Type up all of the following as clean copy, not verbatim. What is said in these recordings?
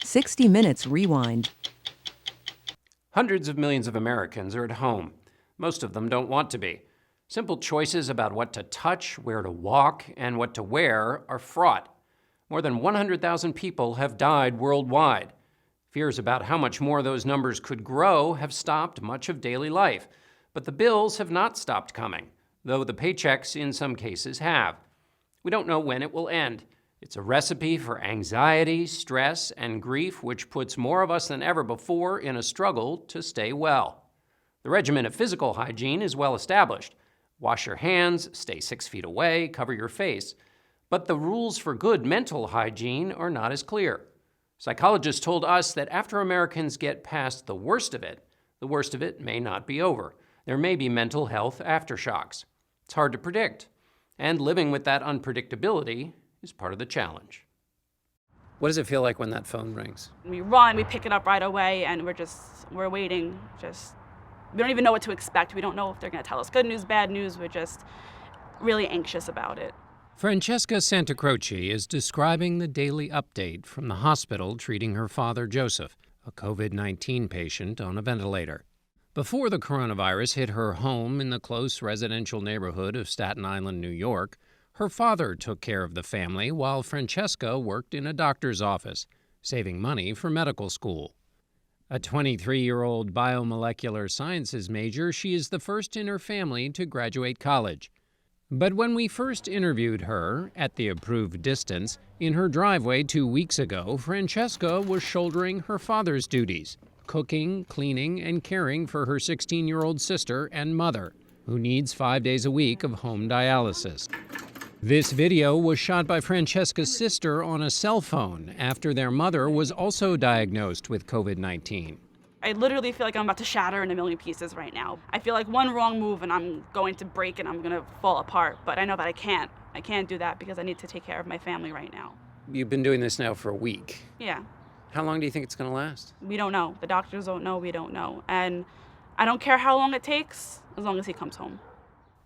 60 Minutes Rewind. Hundreds of millions of Americans are at home. Most of them don't want to be. Simple choices about what to touch, where to walk, and what to wear are fraught. More than 100,000 people have died worldwide. Fears about how much more those numbers could grow have stopped much of daily life. But the bills have not stopped coming, though the paychecks in some cases have. We don't know when it will end. It's a recipe for anxiety, stress, and grief, which puts more of us than ever before in a struggle to stay well. The regimen of physical hygiene is well established. Wash your hands, stay 6 feet away, cover your face. But the rules for good mental hygiene are not as clear. Psychologists told us that after Americans get past the worst of it may not be over. There may be mental health aftershocks. It's hard to predict, and living with that unpredictability is part of the challenge. What does it feel like when that phone rings? We run, we pick it up right away, and we're waiting. We don't even know what to expect. We don't know if they're going to tell us good news, bad news. We're just really anxious about it. Francesca Santacroce is describing the daily update from the hospital treating her father, Joseph, a COVID-19 patient on a ventilator. Before the coronavirus hit her home in the close residential neighborhood of Staten Island, New York, her father took care of the family while Francesca worked in a doctor's office, saving money for medical school. A 23-year-old biomolecular sciences major, she is the first in her family to graduate college. But when we first interviewed her, at the approved distance, in her driveway 2 weeks ago, Francesca was shouldering her father's duties, cooking, cleaning, and caring for her 16-year-old sister and mother, who needs 5 days a week of home dialysis. This video was shot by Francesca's sister on a cell phone after their mother was also diagnosed with COVID-19. I literally feel like I'm about to shatter in a million pieces right now. I feel like one wrong move and I'm going to break and I'm going to fall apart, but I know that I can't. I can't do that because I need to take care of my family right now. You've been doing this now for a week. Yeah. How long do you think it's going to last? We don't know. The doctors don't know. We don't know. And I don't care how long it takes, as long as he comes home.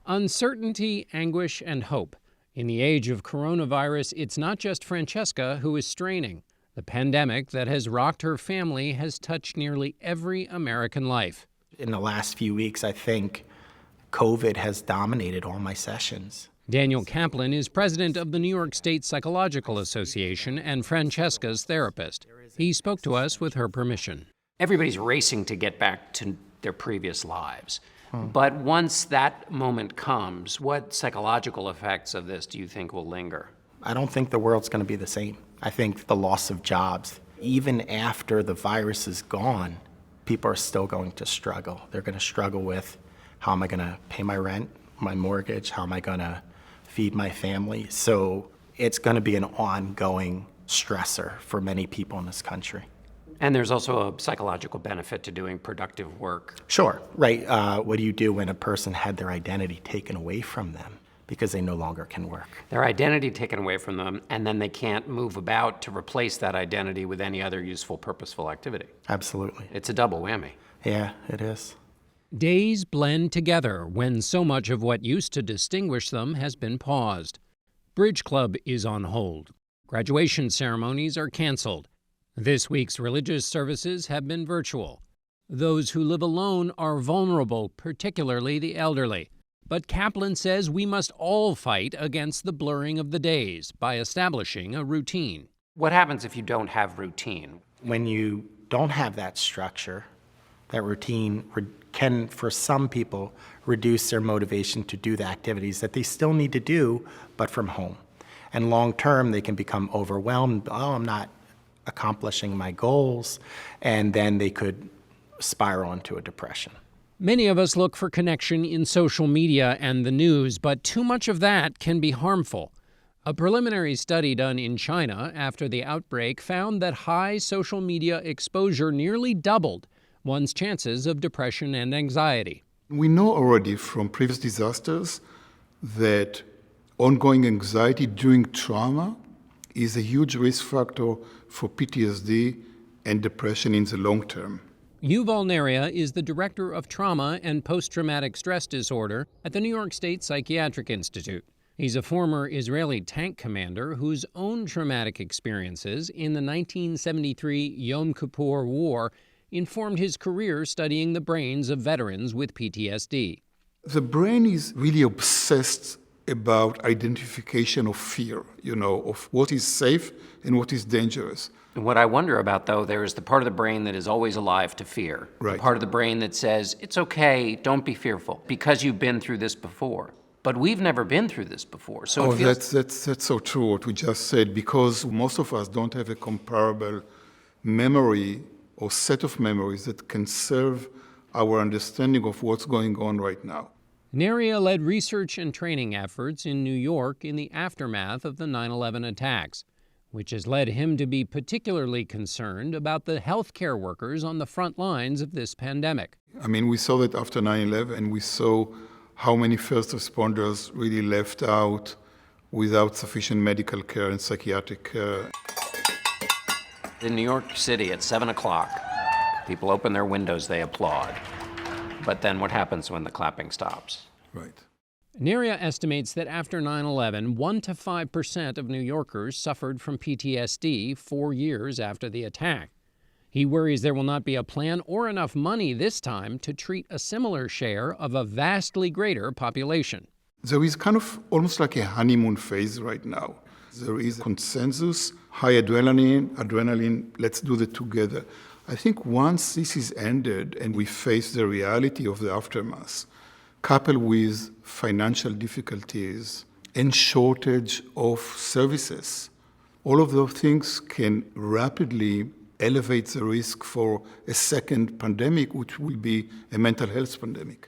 Uncertainty, anguish, and hope. In the age of coronavirus, it's not just Francesca who is straining. The pandemic that has rocked her family has touched nearly every American life. In the last few weeks, I think COVID has dominated all my sessions. Daniel Kaplan is president of the New York State Psychological Association and Francesca's therapist. He spoke to us with her permission. Everybody's racing to get back to their previous lives. But once that moment comes, what psychological effects of this do you think will linger? I don't think the world's going to be the same. I think the loss of jobs, even after the virus is gone, people are still going to struggle. They're going to struggle with, how am I going to pay my rent, my mortgage? How am I going to feed my family? So it's going to be an ongoing stressor for many people in this country. And there's also a psychological benefit to doing productive work. Sure, right. What do you do when a person had their identity taken away from them because they no longer can work? Their identity taken away from them, and then they can't move about to replace that identity with any other useful, purposeful activity. Absolutely. It's a double whammy. Yeah, it is. Days blend together when so much of what used to distinguish them has been paused. Bridge Club is on hold. Graduation ceremonies are canceled. This week's religious services have been virtual. Those who live alone are vulnerable, particularly the elderly. But Kaplan says we must all fight against the blurring of the days by establishing a routine. What happens if you don't have routine? When you don't have that structure, that routine can, for some people, reduce their motivation to do the activities that they still need to do, but from home. And long term, they can become overwhelmed. Oh, I'm not accomplishing my goals, and then they could spiral into a depression. Many of us look for connection in social media and the news, but too much of that can be harmful. A preliminary study done in China after the outbreak found that high social media exposure nearly doubled one's chances of depression and anxiety. We know already from previous disasters that ongoing anxiety during trauma is a huge risk factor for PTSD and depression in the long term. Yuval Neria is the director of trauma and post-traumatic stress disorder at the New York State Psychiatric Institute. He's a former Israeli tank commander whose own traumatic experiences in the 1973 Yom Kippur War informed his career studying the brains of veterans with PTSD. The brain is really obsessed about identification of fear, of what is safe and what is dangerous. And what I wonder about, though, there is the part of the brain that is always alive to fear. Right. The part of the brain that says, it's okay, don't be fearful, because you've been through this before. But we've never been through this before. So it feels... that's so true what we just said, because most of us don't have a comparable memory or set of memories that can serve our understanding of what's going on right now. Neria led research and training efforts in New York in the aftermath of the 9/11 attacks, which has led him to be particularly concerned about the healthcare workers on the front lines of this pandemic. I mean, we saw that after 9/11, and we saw how many first responders really left out without sufficient medical care and psychiatric care. In New York City at 7 o'clock, people open their windows, they applaud. But then what happens when the clapping stops? Right. Neria estimates that after 9/11, 1 to 5% of New Yorkers suffered from PTSD 4 years after the attack. He worries there will not be a plan or enough money this time to treat a similar share of a vastly greater population. There is kind of almost like a honeymoon phase right now. There is consensus, high adrenaline, let's do that together. I think once this is ended and we face the reality of the aftermath, coupled with financial difficulties and shortage of services, all of those things can rapidly elevate the risk for a second pandemic, which will be a mental health pandemic.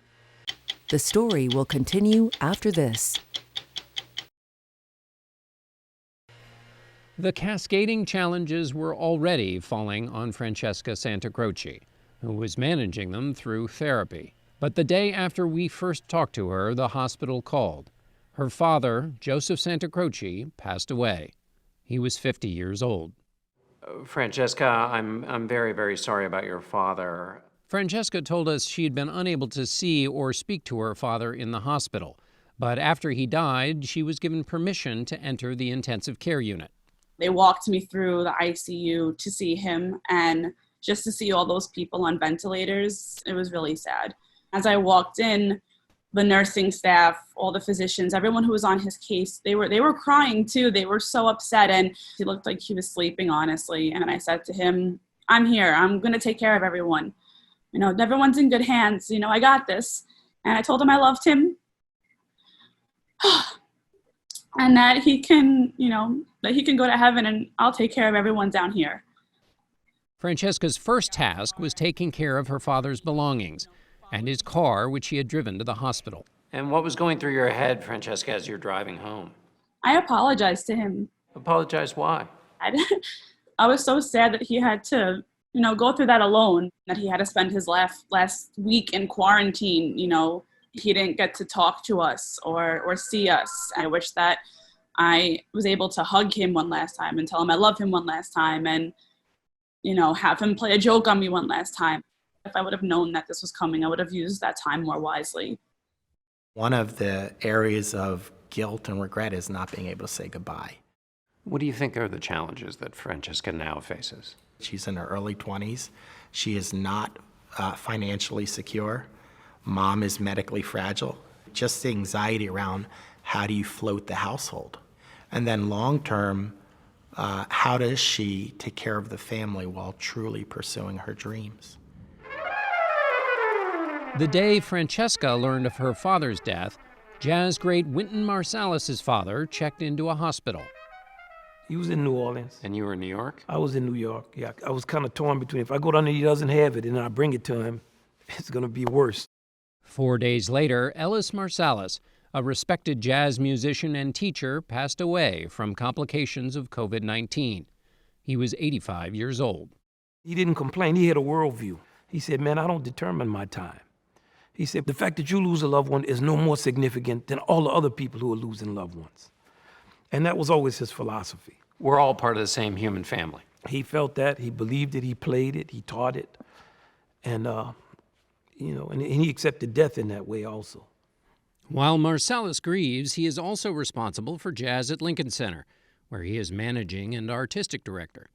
The story will continue after this. The cascading challenges were already falling on Francesca Santacroce, who was managing them through therapy. But the day after we first talked to her, the hospital called. Her father, Joseph Santacroce, passed away. He was 50 years old. Francesca, I'm very, very sorry about your father. Francesca told us she had been unable to see or speak to her father in the hospital. But after he died, she was given permission to enter the intensive care unit. They walked me through the ICU to see him, and just to see all those people on ventilators, it was really sad. As I walked in, the nursing staff, all the physicians, everyone who was on his case, they were crying too. They were so upset, and he looked like he was sleeping, honestly. And I said to him, I'm here. I'm going to take care of everyone. Everyone's in good hands. I got this. And I told him I loved him. And that he can, that he can go to heaven, and I'll take care of everyone down here. Francesca's first task was taking care of her father's belongings and his car, which he had driven to the hospital. And what was going through your head, Francesca, as you're driving home? I apologized to him. Apologize why? I was so sad that he had to, go through that alone, that he had to spend his last week in quarantine, He didn't get to talk to us or see us. I wish that I was able to hug him one last time and tell him I love him one last time, and, have him play a joke on me one last time. If I would have known that this was coming, I would have used that time more wisely. One of the areas of guilt and regret is not being able to say goodbye. What do you think are the challenges that Francesca now faces? She's in her early 20s. She is not financially secure. Mom is medically fragile. Just the anxiety around how do you float the household? And then long term, how does she take care of the family while truly pursuing her dreams? The day Francesca learned of her father's death, jazz great Wynton Marsalis' father checked into a hospital. He was in New Orleans. And you were in New York? I was in New York, yeah. I was kind of torn between, if I go down and he doesn't have it and I bring it to him, it's going to be worse. 4 days later, Ellis Marsalis, a respected jazz musician and teacher, passed away from complications of COVID-19. He was 85 years old. He didn't complain. He had a worldview. He said, man, I don't determine my time. He said, the fact that you lose a loved one is no more significant than all the other people who are losing loved ones. And that was always his philosophy. We're all part of the same human family. He felt that. He believed it. He played it. He taught it. And, and he accepted death in that way also. While Marsalis grieves, he is also responsible for jazz at Lincoln Center, where he is managing and artistic director.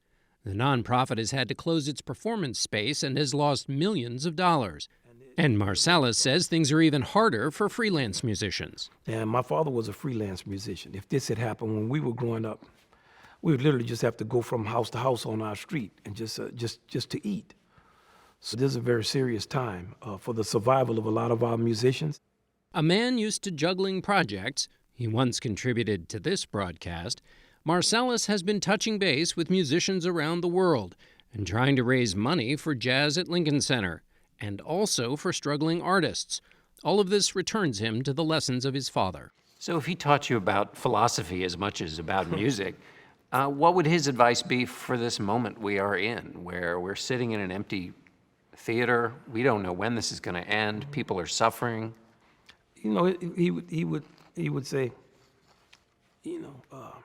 The nonprofit has had to close its performance space and has lost millions of dollars. And Marsalis says things are even harder for freelance musicians. And my father was a freelance musician. If this had happened when we were growing up, we would literally just have to go from house to house on our street and just to eat. So this is a very serious time for the survival of a lot of our musicians. A man used to juggling projects, he once contributed to this broadcast, Marsalis has been touching base with musicians around the world and trying to raise money for jazz at Lincoln Center, and also for struggling artists. All of this returns him to the lessons of his father. So if he taught you about philosophy as much as about music, what would his advice be for this moment we are in, where we're sitting in an empty theater, we don't know when this is going to end, people are suffering? You know, he would say, you know,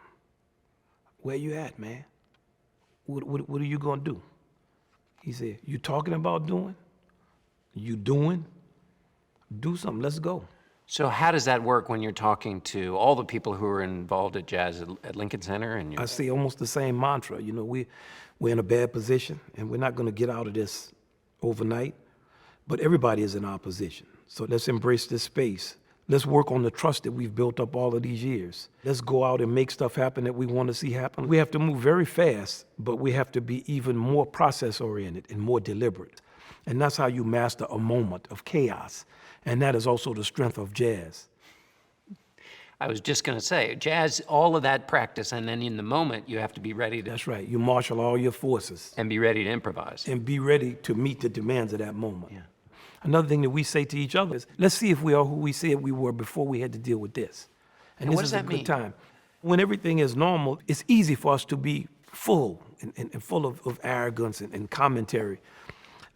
where you at, man? What are you gonna do? He said, you talking about doing? You doing? Do something, let's go. So how does that work when you're talking to all the people who are involved at jazz at Lincoln Center? And I say almost the same mantra. You know, we're in a bad position, and we're not gonna get out of this overnight, but everybody is in our position. So let's embrace this space. Let's work on the trust that we've built up all of these years. Let's go out and make stuff happen that we want to see happen. We have to move very fast, but we have to be even more process-oriented and more deliberate. And that's how you master a moment of chaos. And that is also the strength of jazz. I was just going to say, jazz, all of that practice, and then in the moment, you have to be ready to... That's right. You marshal all your forces. And be ready to improvise. And be ready to meet the demands of that moment. Yeah. Another thing that we say to each other is, let's see if we are who we said we were before we had to deal with this. And this what does is that a good mean? time. When everything is normal, it's easy for us to be full and full of arrogance and commentary.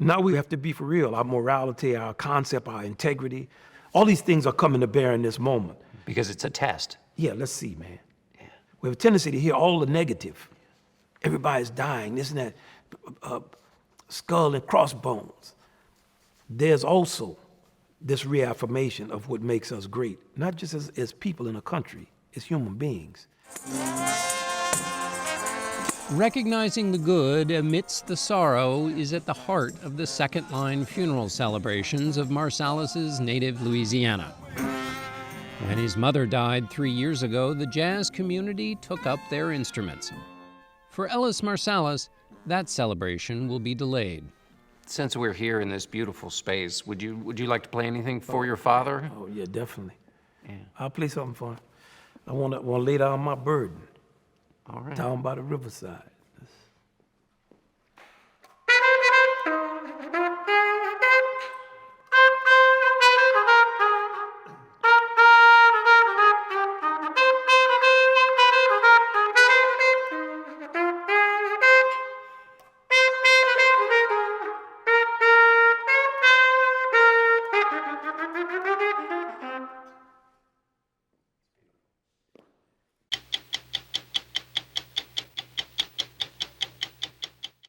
Now we have to be for real. Our morality, our concept, our integrity, all these things are coming to bear in this moment. Because it's a test. Yeah, let's see, man. Yeah. We have a tendency to hear all the negative. Everybody's dying, this and that, skull and crossbones. There's also this reaffirmation of what makes us great, not just as people in a country, as human beings. Recognizing the good amidst the sorrow is at the heart of the second line funeral celebrations of Marsalis's native Louisiana. When his mother died 3 years ago, the jazz community took up their instruments. For Ellis Marsalis, that celebration will be delayed. Since we're here in this beautiful space, would you like to play anything for your father? Oh yeah, definitely. Yeah. I'll play something for him. I want to lay down my burden. All right. Down by the riverside.